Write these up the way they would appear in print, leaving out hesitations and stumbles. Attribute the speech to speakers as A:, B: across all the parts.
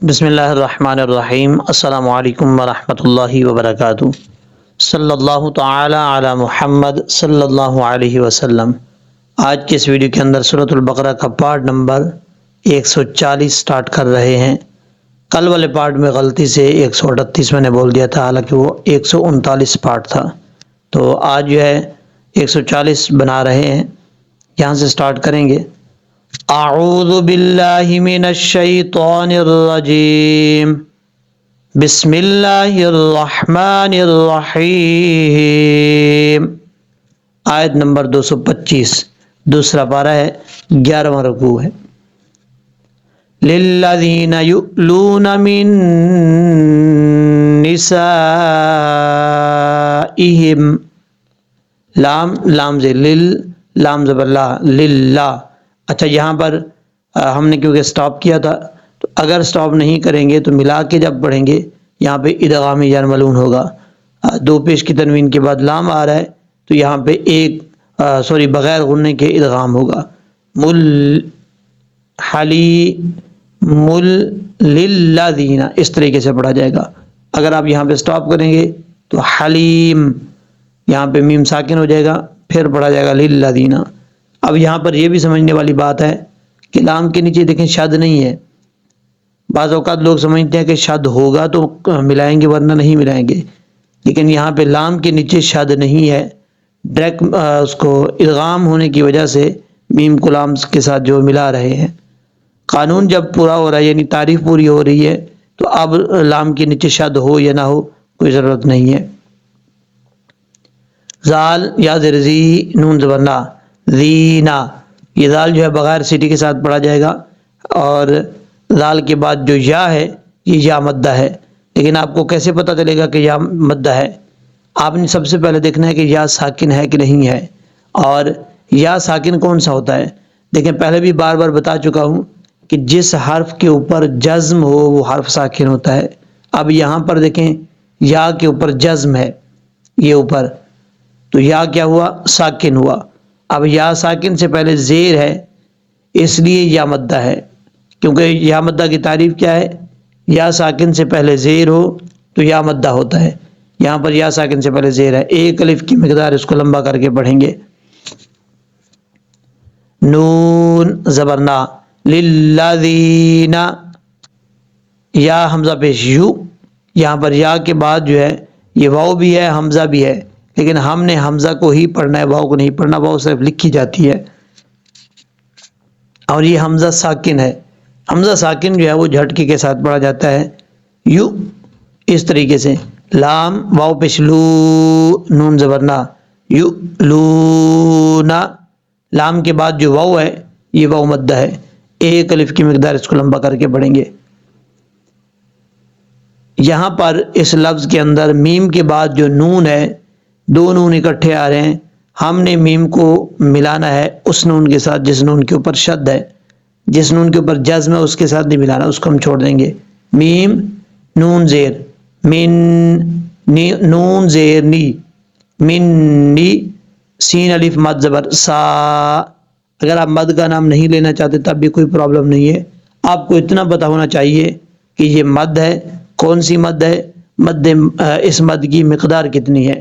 A: بسم اللہ الرحمن الرحیم۔ السلام علیکم ورحمۃ اللہ وبرکاتہ۔ صلی اللہ تعالی علی محمد صلی اللہ علیہ وسلم۔ آج کے اس ویڈیو کے اندر سورۃ البقرہ کا پارٹ نمبر 140 سٹارٹ کر رہے ہیں۔ کل والے پارٹ میں غلطی سے 138 میں نے بول دیا تھا، حالانکہ وہ 139 پارٹ تھا، تو آج جو ہے 140 بنا رہے ہیں۔ یہاں سے سٹارٹ کریں گے۔ اعوذ باللہ من الشیطان الرجیم، بسم اللہ الرحمن الرحیم۔ آیت نمبر 225، دوسرا پارہ ہے، 11واں رکوع ہے۔ للذین یؤلون من نسائہم، لام سے لام زبر لا، للہ۔ اچھا، یہاں پر ہم نے کیونکہ سٹاپ کیا تھا، تو اگر سٹاپ نہیں کریں گے تو ملا کے جب پڑھیں گے یہاں پہ ادغام یرملون ہوگا۔ دو پیش کی تنوین کے بعد لام آ رہا ہے، تو یہاں پہ بغیر غننے کے ادغام ہوگا۔ للذین، اس طریقے سے پڑھا جائے گا۔ اگر آپ یہاں پہ سٹاپ کریں گے تو حلیم، یہاں پہ میم ساکن ہو جائے گا، پھر پڑھا جائے گا للذین۔ اب یہاں پر یہ بھی سمجھنے والی بات ہے کہ لام کے نیچے دیکھیں شد نہیں ہے۔ بعض اوقات لوگ سمجھتے ہیں کہ شد ہوگا تو ملائیں گے ورنہ نہیں ملائیں گے، لیکن یہاں پہ لام کے نیچے شد نہیں ہے، ڈائریکٹ اس کو ادغام ہونے کی وجہ سے میم کو لام کے ساتھ جو ملا رہے ہیں۔ قانون جب پورا ہو رہا ہے، یعنی تعریف پوری ہو رہی ہے، تو اب لام کے نیچے شد ہو یا نہ ہو کوئی ضرورت نہیں ہے۔ زال یا زرزی نون زبرنا، زینا، یہ زال جو ہے بغیر سیٹی کے ساتھ پڑھا جائے گا، اور زال کے بعد جو یا ہے یہ یا مدہ ہے۔ لیکن آپ کو کیسے پتہ چلے گا کہ یا مدہ ہے؟ آپ نے سب سے پہلے دیکھنا ہے کہ یا ساکن ہے کہ نہیں ہے، اور یا ساکن کون سا ہوتا ہے۔ دیکھیں، پہلے بھی بار بار بتا چکا ہوں کہ جس حرف کے اوپر جزم ہو وہ حرف ساکن ہوتا ہے۔ اب یہاں پر دیکھیں یا کے اوپر جزم ہے، یہ اوپر، تو یا کیا ہوا؟ ساکن ہوا۔ اب یا ساکن سے پہلے زیر ہے، اس لیے یا مدہ ہے، کیونکہ یا مدہ کی تعریف کیا ہے؟ یا ساکن سے پہلے زیر ہو تو یا مدہ ہوتا ہے۔ یہاں پر یا ساکن سے پہلے زیر ہے، ایک الف کی مقدار، اس کو لمبا کر کے پڑھیں گے۔ نون زبرنا، للذین، یا حمزہ پیش یو، یہاں پر یا کے بعد جو ہے یہ واو بھی ہے، حمزہ بھی ہے، لیکن ہم نے حمزہ کو ہی پڑھنا ہے، واو کو نہیں پڑھنا، واو صرف لکھی جاتی ہے۔ اور یہ حمزہ ساکن ہے، حمزہ ساکن جو ہے وہ جھٹکے کے ساتھ پڑھا جاتا ہے، یو، اس طریقے سے۔ لام واو پیش لو، نون زبرنا، یو لونا، لام کے بعد جو واو ہے یہ واو مدہ ہے، ایک الف کی مقدار، اس کو لمبا کر کے پڑھیں گے۔ یہاں پر اس لفظ کے اندر میم کے بعد جو نون ہے، دو نون اکٹھے آ رہے ہیں، ہم نے میم کو ملانا ہے اس نون کے ساتھ جس نون کے اوپر شد ہے، جس نون کے اوپر جزم ہے اس کے ساتھ نہیں ملانا، اس کو ہم چھوڑ دیں گے۔ میم نون زیر، من، نون زیر نی، من نی، سین الف مد زبر سا۔ اگر آپ مد کا نام نہیں لینا چاہتے تب بھی کوئی پرابلم نہیں ہے، آپ کو اتنا پتہ ہونا چاہیے کہ یہ مد ہے، کون سی مد ہے، اس مد کی مقدار کتنی ہے۔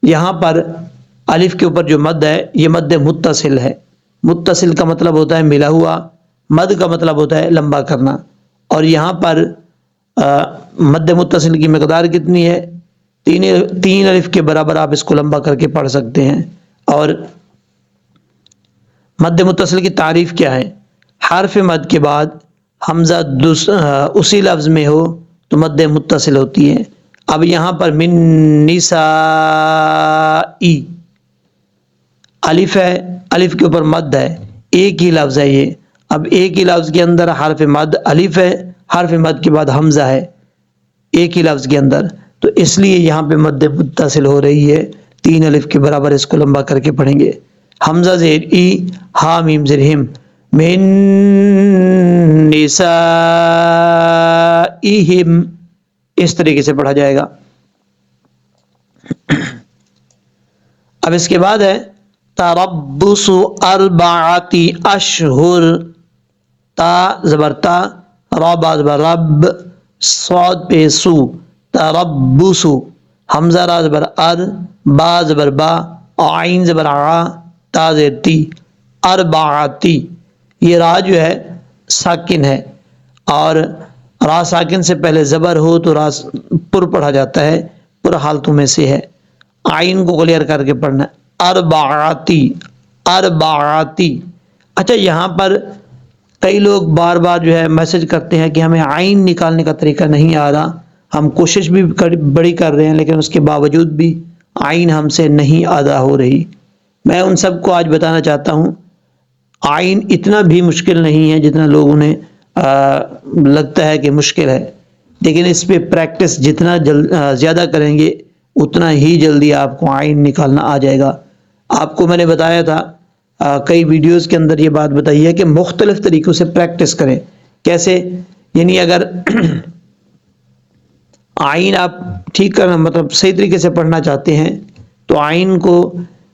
A: یہاں پر الف کے اوپر جو مد ہے یہ مد متصل ہے۔ متصل کا مطلب ہوتا ہے ملا ہوا، مد کا مطلب ہوتا ہے لمبا کرنا، اور یہاں پر مد متصل کی مقدار کتنی ہے؟ تین الف کے برابر آپ اس کو لمبا کر کے پڑھ سکتے ہیں۔ اور مد متصل کی تعریف کیا ہے؟ حرف مد کے بعد حمزہ اسی لفظ میں ہو تو مد متصل ہوتی ہے۔ اب یہاں پر من نسائی، الف ہے، الف کے اوپر مد ہے، ایک ہی لفظ ہے یہ۔ اب ایک ہی لفظ کے اندر حرف مد الف ہے، حرف مد کے بعد حمزہ ہے، ایک ہی لفظ کے اندر، تو اس لیے یہاں پہ مد متصل ہو رہی ہے، تین الف کے برابر، اس کو لمبا کر کے پڑھیں گے۔ حمزہ زیر ای، ہا میم زیر ہم، من نسائہم، اس طریقے سے پڑھا جائے گا۔ اب اس کے بعد ہے تربص اربعۃ اشہر، تا زبر تا، را با زبر رب، صاد پہ سو، تربصو، حمزہ را زبر ار، با زبر با، عین زبر آ، تا زیر تی، اربعاتی. یہ را جو ہے ساکن ہے، اور را ساکن سے پہلے زبر ہو تو را پر پڑھا جاتا ہے، پر حالتوں میں سے ہے. عین کو کلیئر کر کے پڑھنا ہے، اربعاتی، اربعاتی. اچھا یہاں پر کئی لوگ بار بار جو ہے میسج کرتے ہیں کہ ہمیں عین نکالنے کا طریقہ نہیں آ رہا، ہم کوشش بھی بڑی کر رہے ہیں لیکن اس کے باوجود بھی عین ہم سے نہیں ادا ہو رہی. میں ان سب کو آج بتانا چاہتا ہوں عین اتنا بھی مشکل نہیں ہے جتنا لوگوں نے لگتا ہے کہ مشکل ہے، لیکن اس پہ پریکٹس جتنا زیادہ کریں گے اتنا ہی جلدی آپ کو عین نکالنا آ جائے گا. آپ کو میں نے بتایا تھا کئی ویڈیوز کے اندر یہ بات بتائی ہے کہ مختلف طریقوں سے پریکٹس کریں. کیسے؟ یعنی اگر عین آپ ٹھیک کرنا مطلب صحیح طریقے سے پڑھنا چاہتے ہیں تو عین کو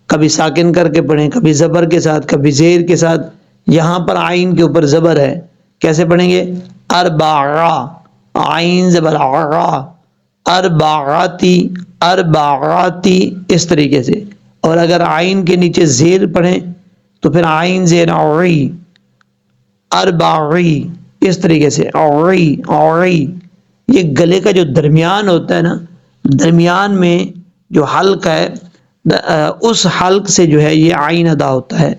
A: کبھی ساکن کر کے پڑھیں، کبھی زبر کے ساتھ، کبھی زیر کے ساتھ. یہاں پر عین کے اوپر زبر ہے، کیسے پڑھیں گے؟ اربعا، عین زبر عا، اربعاتی، اربعاتی، اس طریقے سے. اور اگر عین کے نیچے زیر پڑھیں تو پھر عین زیر عی، اربعی، اس طریقے سے عی عی. یہ گلے کا جو درمیان ہوتا ہے نا، درمیان میں جو حلق ہے اس حلق سے جو ہے یہ عین ادا ہوتا ہے.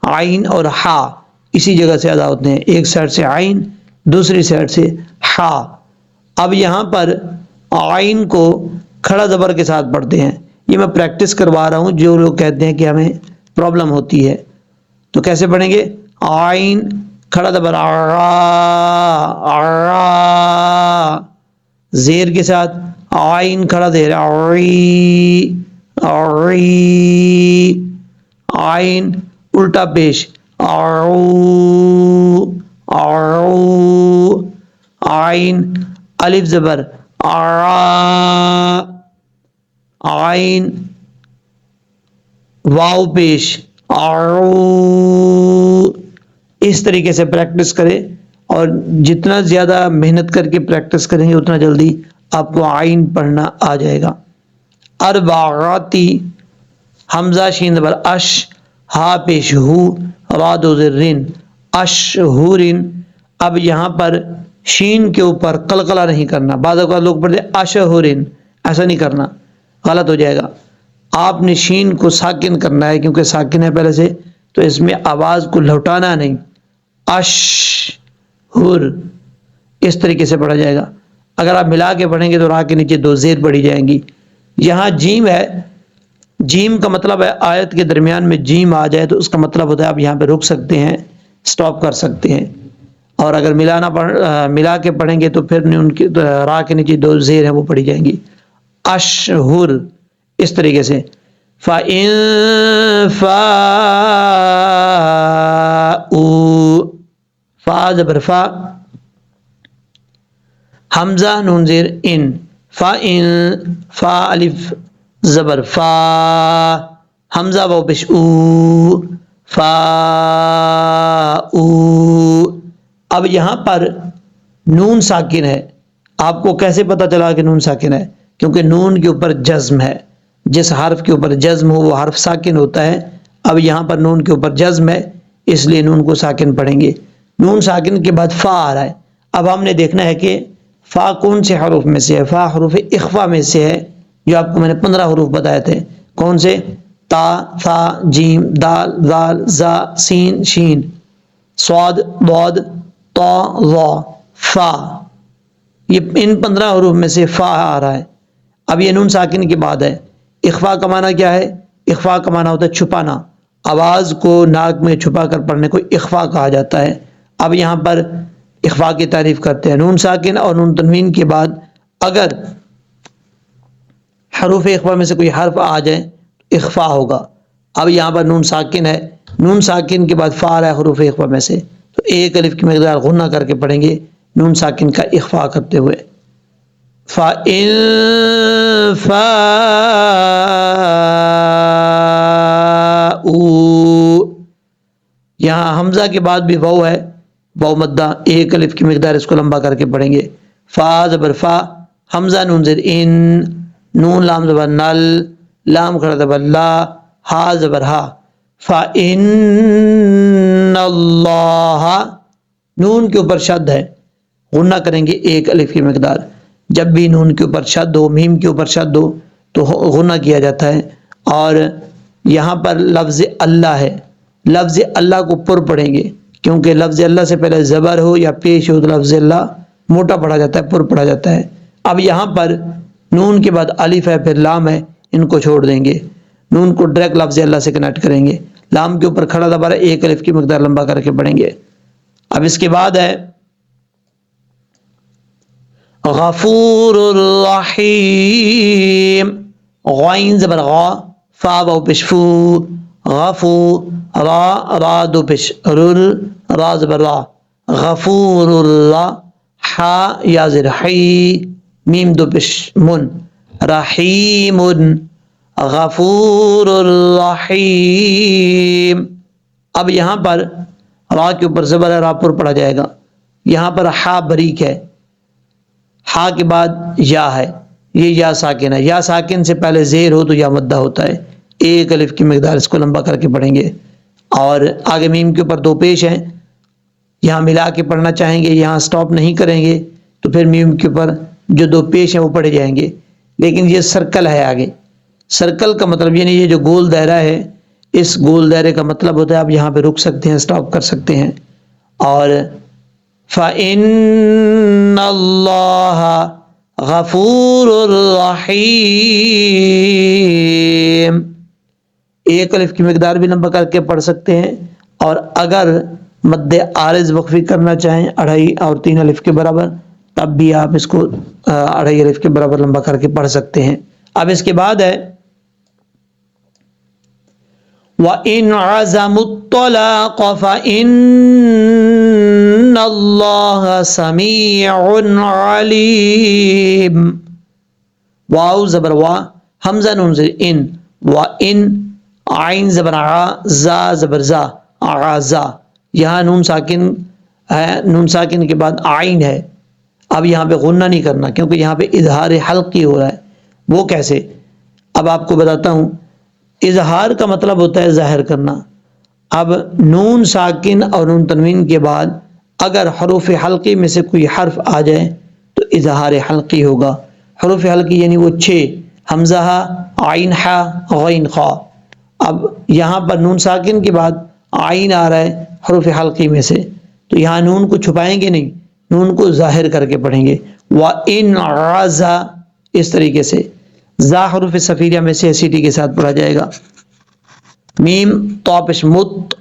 A: عین اور ہا اسی جگہ سے ادا ہوتے ہیں، ایک سائڈ سے عین، دوسری سائڈ سے ہا. اب یہاں پر عین کو کھڑا زبر کے ساتھ پڑھتے ہیں. یہ میں پریکٹس کروا رہا ہوں، جو لوگ کہتے ہیں کہ ہمیں پرابلم ہوتی ہے تو کیسے پڑھیں گے؟ عین کھڑا زبر عا، عا، زیر کے ساتھ عین کھڑا زیر عی، عی، عین الٹا پیش عو، عو، عین الف زبر عا، عین واو پیش عو. اس طریقے سے پریکٹس کریں، اور جتنا زیادہ محنت کر کے پریکٹس کریں گے اتنا جلدی آپ کو عین پڑھنا آ جائے گا. اربعاتی، حمزہ شین زبر اش، ہا پیش ہو، را دو زیر رن، اشہورن. اب یہاں پر شین کے اوپر قلقلہ نہیں کرنا. بعض اوقات لوگ پڑھتے ہیں اشہورن، ایسا نہیں کرنا، غلط ہو جائے گا. آپ نے شین کو ساکن کرنا ہے کیونکہ ساکن ہے پہلے سے، تو اس میں آواز کو لوٹانا نہیں. اشہر، اس طریقے سے پڑھا جائے گا. اگر آپ ملا کے پڑھیں گے تو را کے نیچے دو زیر پڑھی جائیں گی. یہاں جیم ہے، جیم کا مطلب ہے آیت کے درمیان میں جیم آ جائے تو اس کا مطلب ہوتا ہے آپ یہاں پہ رک سکتے ہیں، سٹاپ کر سکتے ہیں. اور اگر ملا کے پڑھیں گے تو پھر ان کی را کے نیچے دو زیر ہیں وہ پڑھی جائیں گی. اشہر، اس طریقے سے. فَإِن فَاءُوا، فا زبر فا، حمزہ نون زیر ان، فَإِن، فا الف زبر فا، حمزہ واو پیش او، فَاءُوا. اب یہاں پر نون ساکن ہے. آپ کو کیسے پتا چلا کہ نون ساکن ہے؟ کیونکہ نون کے اوپر جزم ہے، جس حرف کے اوپر جزم ہو وہ حرف ساکن ہوتا ہے. اب یہاں پر نون کے اوپر جزم ہے اس لیے نون کو ساکن پڑھیں گے. نون ساکن کے بعد فا آ رہا ہے. اب ہم نے دیکھنا ہے کہ فا کون سے حروف میں سے ہے. فا حروف اخفا میں سے ہے، جو آپ کو میں نے 15 حروف بتائے تھے. کون سے؟ تا، ثا، جیم، دال، ذال، زا، سین، شین، صاد، ضاد، طا، ظا، فا. یہ ان 15 حروف میں سے فا آ رہا ہے. اب یہ نون ساکن کے بعد ہے. اخفا کا معنی کیا ہے؟ اخفا کا معنی ہوتا ہے چھپانا. آواز کو ناک میں چھپا کر پڑھنے کو اخفا کہا جاتا ہے. اب یہاں پر اخفا کی تعریف کرتے ہیں. نون ساکن اور نون تنوین کے بعد اگر حروف اخفا میں سے کوئی حرف آ جائے اخفا ہوگا. اب یہاں پر نون ساکن ہے، نون ساکن کے بعد فا آ رہا ہے حروف اخفا میں سے، تو ایک الف کی مقدار غنہ کر کے پڑھیں گے نون ساکن کا اخفا کرتے ہوئے. فَإِن فَاءُوا، یہاں حمزہ کے بعد بھی واو ہے، واو مدہ، ایک الف کی مقدار اس کو لمبا کر کے پڑھیں گے. فا زبر فا، حمزہ نون زیر ان، نون لام زبر نل، لام کھڑا زبر لا، ہا زبر ہا. فَإِنَّ اللَّهَ، نون کے اوپر شد ہے، غنہ کریں گے ایک الف کی مقدار. جب بھی نون کے اوپر شد ہو، میم کے اوپر شد ہو تو غنہ کیا جاتا ہے. اور یہاں پر لفظ اللہ ہے، لفظ اللہ کو پر پڑھیں گے، کیونکہ لفظ اللہ سے پہلے زبر ہو یا پیش ہو تو لفظ اللہ موٹا پڑھا جاتا ہے، پر پڑھا جاتا ہے. اب یہاں پر نون کے بعد الف ہے، پھر لام ہے، ان کو چھوڑ دیں گے، نون کو ڈائریکٹ لفظ اللہ سے کنیکٹ کریں گے. لام کے اوپر کھڑا زبر ہے، ایک الف کی مقدار لمبا کر کے پڑھیں گے. اب اس کے بعد ہے غفور الرحیم، غائن زبر غا، فا واو پیش فو، غفور، را را دو پیش رر، را زبر را، غفور اللہ، حا یا زر حی، میم دو پیش من، رحیم، غفور الرحیم. اب یہاں پر را کے اوپر زبر ہے، را پر پڑھا جائے گا. یہاں پر ہا بریک ہے، ہا کے بعد یا ہے، یہ یا ساکن ہے. یا ساکن سے پہلے زیر ہو تو یا مدہ ہوتا ہے، ایک الف کی مقدار اس کو لمبا کر کے پڑھیں گے. اور آگے میم کے اوپر دو پیش ہیں، یہاں ملا کے پڑھنا چاہیں گے، یہاں سٹاپ نہیں کریں گے تو پھر میم کے اوپر جو دو پیش ہیں وہ پڑھے جائیں گے. لیکن یہ سرکل ہے، آگے سرکل کا مطلب یعنی یہ جو گول دائرہ ہے، اس گول دائرے کا مطلب ہوتا ہے آپ یہاں پہ رک سکتے ہیں، سٹاپ کر سکتے ہیں. اور فَإِنَّ اللَّهَ غَفُورٌ رَحِيمٌ، ایک الف کی مقدار بھی لمبا کر کے پڑھ سکتے ہیں. اور اگر مد عارض وقفی کرنا چاہیں 2.5 اور 3 الف کے برابر، تب بھی آپ اس کو 2.5 الف کے برابر لمبا کر کے پڑھ سکتے ہیں. اب اس کے بعد ہے وَإِنْ عَزَمُوا الطَّلَاقَ فَإِنَّ اللَّهَ سَمِيعٌ عَلِيمٌ، واو زبر وا، حمزہ نون زیر ان، وَإِنْ، عین زبر ع، زا زبر زا، عزا. یہاں نون ساکن ہے، نون ساکن کے بعد عین ہے. اب یہاں پہ غنہ نہیں کرنا کیونکہ یہاں پہ اظہار حلقی ہو رہا ہے. وہ کیسے؟ اب آپ کو بتاتا ہوں. اظہار کا مطلب ہوتا ہے ظاہر کرنا. اب نون ساکن اور نون تنوین کے بعد اگر حروف حلقی میں سے کوئی حرف آ جائے تو اظہار حلقی ہوگا. حروف حلقی یعنی وہ 6، حمزہ ہا، عین ہا، غین خا. اب یہاں پر نون ساکن کے بعد عین آ رہا ہے حروف حلقی میں سے، تو یہاں نون کو چھپائیں گے نہیں، نون کو ظاہر کر کے پڑھیں گے. وَإِنْ عَزَا، اس طریقے سے. زا حروف صفیریہ میں سے سیٹی کے ساتھ پڑھا جائے گا. میم طا پیش مت،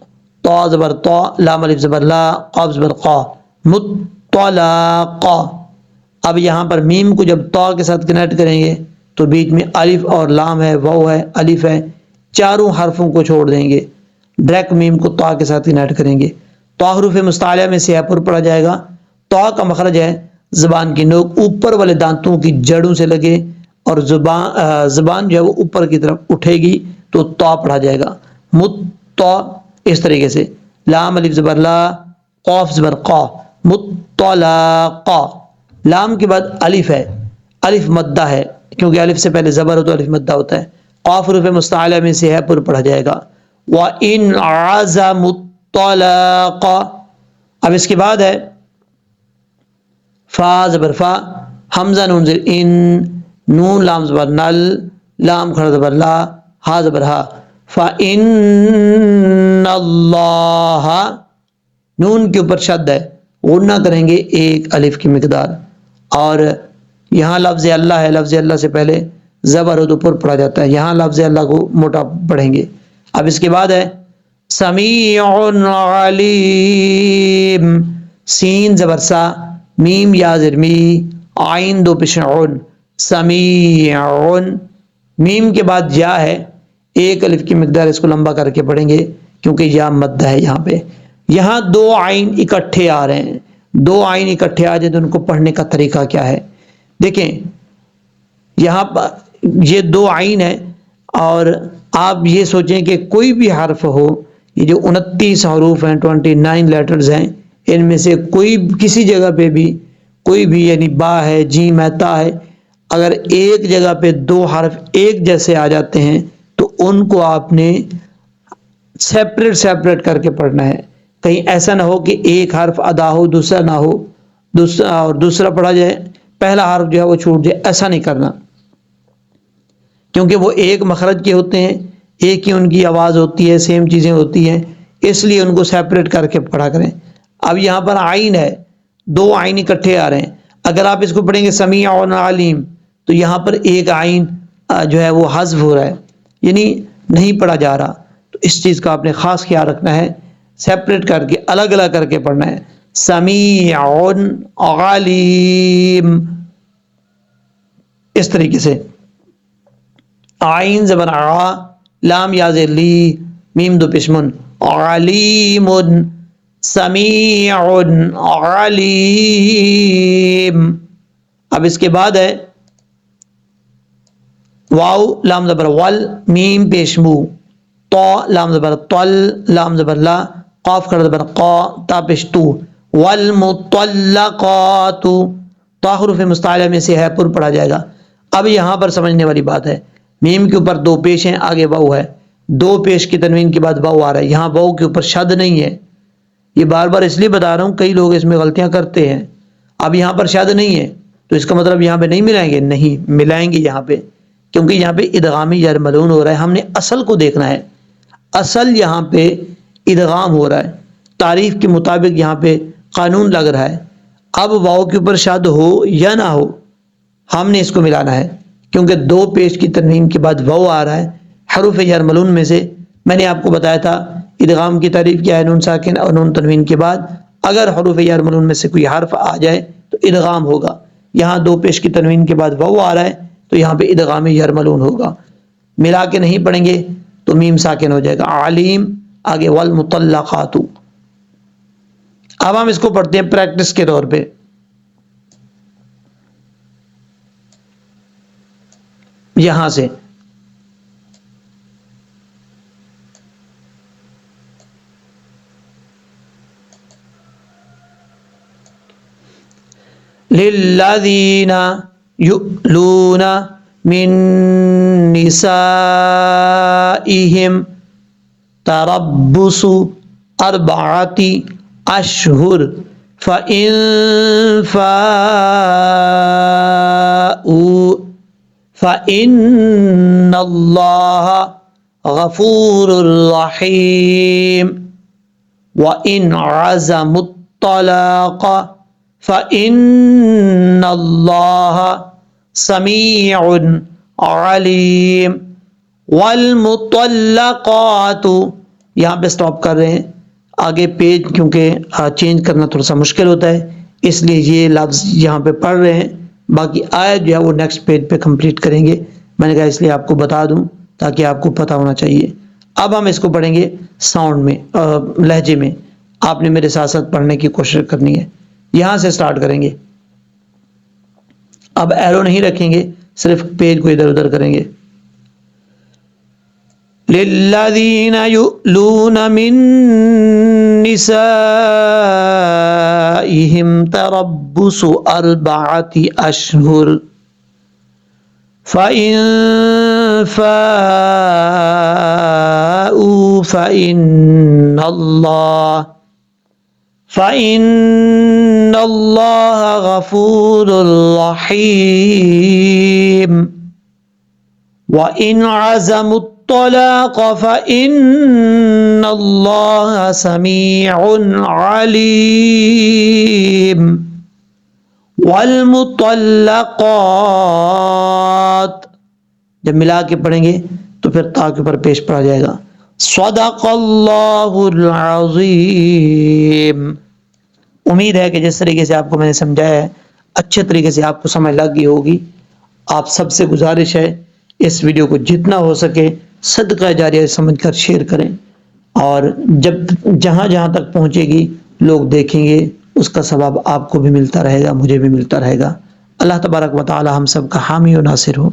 A: طا زبر طا، لام الف زبر لا، قاف زبر قا، مطلقا. اب یہاں پر میم کو جب طا کے ساتھ کنیکٹ کریں گے تو بیچ میں الف اور لام ہے، واو ہے، الف ہے، چاروں حرفوں کو چھوڑ دیں گے، ڈائریکٹ میم کو طا کے ساتھ کنیکٹ کریں گے. طا حروف مستعلیہ میں سے پر پڑھا جائے گا. طا کا مخرج ہے زبان کی نوک اوپر والے دانتوں کی جڑوں سے لگے اور زبان جو ہے وہ اوپر کی طرف اٹھے گی تو طا پڑھا جائے گا. مطا، اس طریقے سے. لام الف زبر لا، قاف زبر قا، مطلقا. لام کے بعد الف ہے، الف مدہ ہے کیونکہ الف سے پہلے زبر ہو تو الف مدہ ہوتا ہے. قاف حروف مستعلیہ میں سے ہے پر پڑھا جائے گا. وَإِنْ عَزَمُوا الطَّلَاقَ. اب اس کے بعد ہے فا زبر فا، حمزہ نون زیر ان، نون لام زبر نل، لام کھڑا زبر لا، ہا زبر ہا. فَإِنَّ اللَّهَ، نون کے اوپر شد ہے، غنہ کریں گے ایک الف کی مقدار. اور یہاں لفظ اللہ ہے، لفظ اللہ سے پہلے زبر ہو تو پر پڑھا جاتا ہے، یہاں لفظ اللہ کو موٹا پڑھیں گے. اب اس کے بعد ہے سمیع علیم، سین زبر سا، میم یا زر می، عین دو پیش عن، سمیع. میم کے بعد یا ہے، ایک الف کی مقدار اس کو لمبا کر کے پڑھیں گے کیونکہ یا مد ہے یہاں پہ. یہاں دو عین اکٹھے آ رہے ہیں، دو عین اکٹھے آ جائے تو ان کو پڑھنے کا طریقہ کیا ہے؟ دیکھیں یہاں پر یہ دو عین ہے اور آپ یہ سوچیں کہ کوئی بھی حرف ہو، یہ جو 29 حروف ہیں، 29 لیٹرز ہیں، ان میں سے کوئی کسی جگہ پہ بھی کوئی بھی یعنی با ہے، جیم ہے، تا ہے، اگر ایک جگہ پہ دو حرف ایک جیسے آ جاتے ہیں تو ان کو آپ نے سیپریٹ کر کے پڑھنا ہے. کہیں ایسا نہ ہو کہ ایک حرف ادا ہو دوسرا نہ ہو، دوسرا پڑھا جائے پہلا حرف جو ہے وہ چھوٹ جائے. ایسا نہیں کرنا، کیونکہ وہ ایک مخرج کے ہوتے ہیں، ایک ہی ان کی آواز ہوتی ہے، سیم چیزیں ہوتی ہیں، اس لیے ان کو سیپریٹ کر کے پڑھا کریں. اب یہاں پر عین ہے، دو عین اکٹھے آ رہے ہیں. اگر آپ اس کو پڑھیں گے سمیع اور علیم تو یہاں پر ایک عین جو ہے وہ حذف ہو رہا ہے، یعنی نہیں پڑھا جا رہا. تو اس چیز کا آپ نے خاص خیال رکھنا ہے، سیپریٹ کر کے الگ الگ کر کے پڑھنا ہے. سمیع علیم، اس طریقے سے. عین زبر ع، لام یا زیر لی، میم دو پیشمن، علیم، سمیع علیم. اب اس کے بعد ہے واو لام زبر ول، میم پیشمو، تو لام زبر طل، لام زبر لا، قاف کر زبر قا، تا پیش تو، والمطلقات، تو حروف مستعلیہ میں سے ہے پر پڑھا جائے گا. اب یہاں پر سمجھنے والی بات ہے، میم کے اوپر دو پیش ہیں، آگے واو ہے، دو پیش کی تنوین کے بعد واو آ رہا ہے. یہاں واو کے اوپر شد نہیں ہے، یہ بار بار اس لیے بتا رہا ہوں، کئی لوگ اس میں غلطیاں کرتے ہیں. اب یہاں پر شد نہیں ہے تو اس کا مطلب یہاں پہ نہیں ملائیں گے، نہیں ملائیں گے یہاں پہ، کیونکہ یہاں پہ ادغامی یا ملعون ہو رہا ہے. ہم نے اصل کو دیکھنا ہے، اصل یہاں پہ ادغام ہو رہا ہے، تعریف کے مطابق یہاں پہ قانون لگ رہا ہے. اب واو کے اوپر شد ہو یا نہ ہو ہم نے اس کو ملانا ہے، کیونکہ دو پیش کی تنوین کے بعد واو آ رہا ہے. حروف جر ملعون میں سے میں نے آپ کو بتایا تھا ادغام کی تعریف کیا ہے، نون ساکن اور نون تنوین کے بعد اگر حروف جر ملعون میں سے کوئی حرف آ جائے تو ادغام ہوگا. یہاں دو پیش کی تنوین کے بعد واو آ رہا ہے تو یہاں پہ ادغام جر ملعون ہوگا. ملا کے نہیں پڑھیں گے تو میم ساکن ہو جائے گا. علیم، آگے والمطلقات. اب ہم اس کو پڑھتے ہیں پریکٹس کے طور پہ. یہاں سے للذین یؤلون من نسائہم تربص اربعۃ اشہر فإن فاءوا فإن اللہ غفور رحیم وإن عزموا الطلاق فإن اللہ سمیع علیم والمطلقات. یہاں پہ سٹاپ کر رہے ہیں، آگے پیج کیونکہ چینج کرنا تھوڑا سا مشکل ہوتا ہے اس لیے یہ لفظ یہاں پہ پڑھ رہے ہیں، باقی آیت جو ہے وہ نیکسٹ پیج پہ کمپلیٹ کریں گے. میں نے کہا اس لیے آپ کو بتا دوں تاکہ آپ کو پتہ ہونا چاہیے. اب ہم اس کو پڑھیں گے ساؤنڈ میں، لہجے میں. آپ نے میرے ساتھ ساتھ پڑھنے کی کوشش کرنی ہے. یہاں سے سٹارٹ کریں گے. اب ایرو نہیں رکھیں گے، صرف پیج کو ادھر ادھر کریں گے. للذین یؤلون من نسائہم تربص اربعۃ اشہر فإن فاءوا فإن اللہ غفور رحیم وإن عزموا الطلاق فإن اللہ سمیع علیم والمطلقات. جب ملا کے پڑھیں گے تو پھر تا کے اوپر پیش پڑا جائے گا. صدق اللہ العظیم. امید ہے کہ جس طریقے سے آپ کو میں نے سمجھایا ہے اچھے طریقے سے آپ کو سمجھ لگ گئی ہوگی. آپ سب سے گزارش ہے اس ویڈیو کو جتنا ہو سکے صدقہ جاریہ سمجھ کر شیئر کریں، اور جب جہاں جہاں تک پہنچے گی لوگ دیکھیں گے اس کا ثواب آپ کو بھی ملتا رہے گا، مجھے بھی ملتا رہے گا. اللہ تبارک و تعالی ہم سب کا حامی و ناصر ہو.